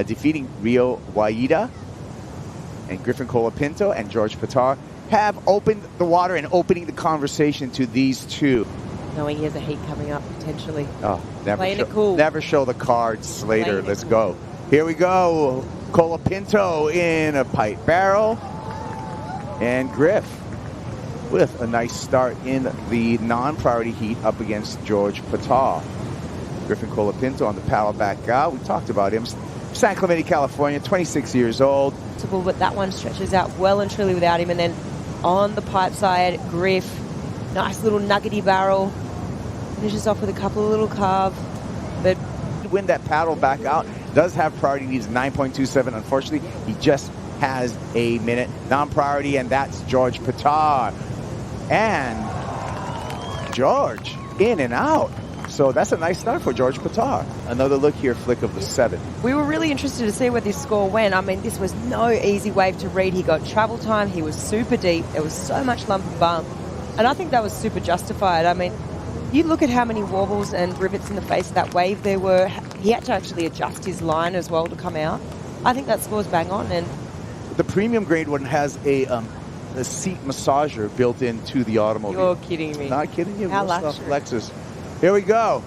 defeating Rio YETI and Griffin Colapinto and George Pittar have opened the water and opening the conversation to these two. Knowing he has a heat coming up, potentially. Oh, Never show the cards, Slater. Let's cool. go. Here we go. Colapinto in a pipe barrel. And Griff with a nice start in the non-priority heat up against George Pittar. Griffin Colapinto on the paddle back out. We talked about him. San Clemente, California, 26 years old. But that one stretches out well and truly without him. And then on the pipe side, Griff, nice little nuggety barrel. Finishes off with a couple of little carve. But win that paddle back out. Does have priority, needs 9.27. Unfortunately, he just has a minute. Non-priority, and that's George Pittar. And George in and out. So that's a nice start for George Pittar. Another look here, flick of the 7. We were really interested to see where this score went. I mean, this was no easy wave to read. He got travel time. He was super deep. There was so much lump and bump. And I think that was super justified. I mean, you look at how many wobbles and rivets in the face of that wave there were. He had to actually adjust his line as well to come out. I think that score's bang on. And the premium grade one has a seat massager built into the automobile. You're kidding me. Not kidding you. How Lexus. Here we go.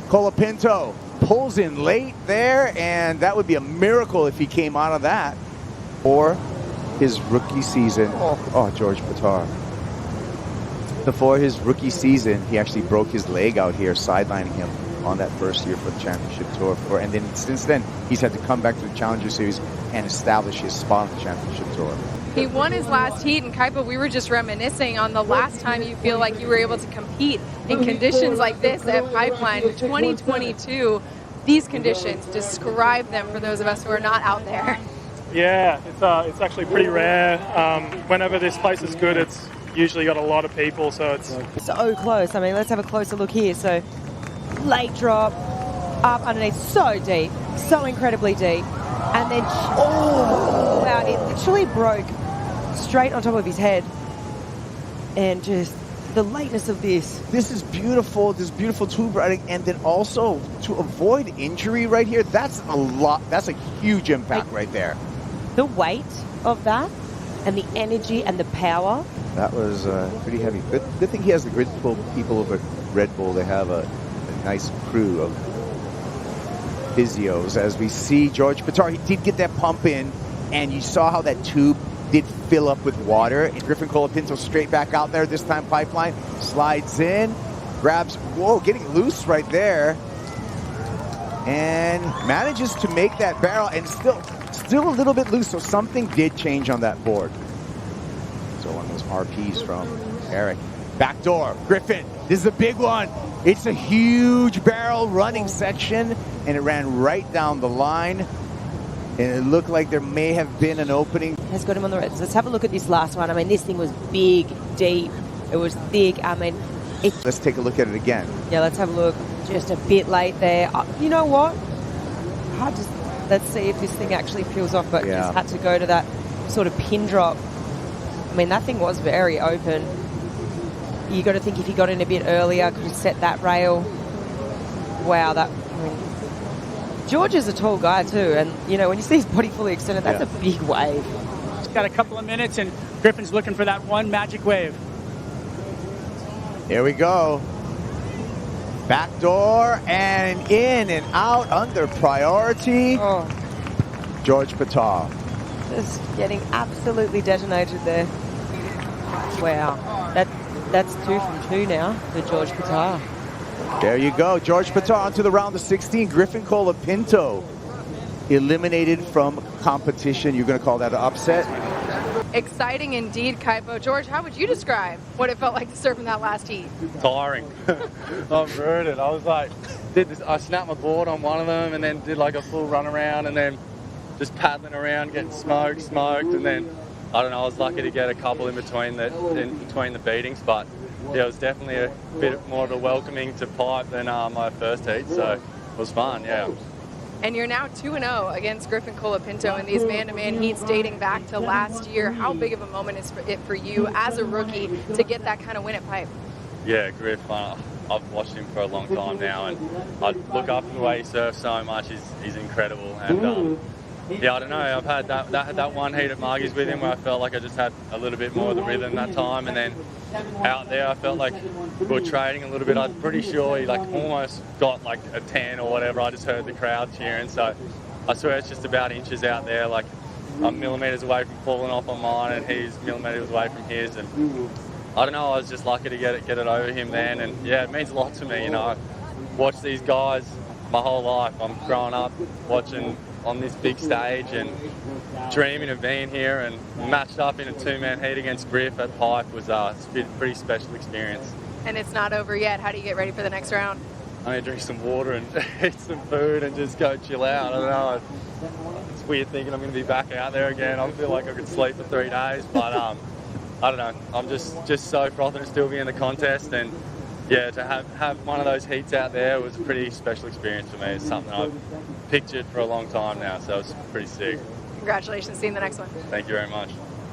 Colapinto pulls in late there, and that would be a miracle if he came out of that. Or his rookie season. Oh, George Pittar. Before his rookie season, he actually broke his leg out here, sidelining him on that first year for the championship tour. And then since then, he's had to come back to the Challenger Series and establish his spot on the championship tour. He won his last heat, and Kaipo, we were just reminiscing on the last time you feel like you were able to compete in conditions like this at Pipeline 2022. These conditions, describe them for those of us who are not out there. Yeah, it's actually pretty rare. Whenever this place is good, it's usually got a lot of people, so it's so close. I mean, let's have a closer look here. So late drop, up underneath, so deep, so incredibly deep. And then, oh, wow, it literally broke straight on top of his head. And just the lateness of this. This is beautiful, this beautiful tube riding. And then also to avoid injury right here, that's a lot, that's a huge impact right there. The weight of that and the energy and the power. That was pretty heavy. Good thing he has the grid pull people over Red Bull. They have a nice crew of physios. As we see George Pittar, he did get that pump in, and you saw how that tube did fill up with water. And Griffin Colapinto straight back out there, this time Pipeline, slides in, grabs, whoa, getting loose right there, and manages to make that barrel, and still a little bit loose, so something did change on that board. So on those RPs from Eric. Backdoor, Griffin, this is a big one. It's a huge barrel running section, and it ran right down the line. And it looked like there may have been an opening. Has got him on the red. Let's have a look at this last one. I mean, this thing was big, deep. It was thick. I mean, let's take a look at it again. Yeah, let's have a look. Just a bit late there. You know what? Let's see if this thing actually peels off, but just had to go to that sort of pin drop. I mean, that thing was very open. You got to think if he got in a bit earlier, could have set that rail. Wow, I mean, George is a tall guy too, and you know when you see his body fully extended, that's a big wave. Got a couple of minutes, and Griffin's looking for that one magic wave. Here we go. Backdoor and in and out under priority. Oh. George Pittar. Just getting absolutely detonated there. Wow. That's 2 from 2 now for George Pittar. There you go. George Pittar onto the round of 16. Griffin Colapinto eliminated from competition. You're going to call that an upset? Exciting indeed, Kaipo. George, how would you describe what it felt like to surf in that last heat? Tiring. I'm rooted. I was like, I snapped my board on one of them and then did like a full run around and then just paddling around, getting smoked, and then I don't know, I was lucky to get a couple in between the beatings, but yeah, it was definitely a bit more of a welcoming to pipe than my first heat, so it was fun, yeah. And you're now 2-0 against Griffin Colapinto in these man-to-man heats dating back to last year. How big of a moment is it for you as a rookie to get that kind of win at Pipe? Yeah, Griff, I've watched him for a long time now, and I look up to the way he surfs so much. He's incredible, and yeah, I don't know. I've had that one heat at Margie's with him where I felt like I just had a little bit more of the rhythm that time, and then out there I felt like we were trading a little bit. I'm pretty sure he like almost got like a 10 or whatever. I just heard the crowd cheering, so I swear it's just about inches out there. Like I'm millimeters away from falling off on mine, and he's millimeters away from his, and I don't know. I was just lucky to get it over him then, and yeah, it means a lot to me. You know, I watched these guys my whole life. I'm growing up watching on this big stage and dreaming of being here, and matched up in a two-man heat against Griff at Pipe was a pretty special experience. And it's not over yet. How do you get ready for the next round? I need to drink some water and eat some food and just go chill out. I don't know. It's weird thinking I'm going to be back out there again. I feel like I could sleep for 3 days, but I don't know. I'm just so frothing to still be in the contest, and yeah, to have one of those heats out there was a pretty special experience for me. It's something I've pictured for a long time now, so it's pretty sick. Congratulations. See you in the next one. Thank you very much.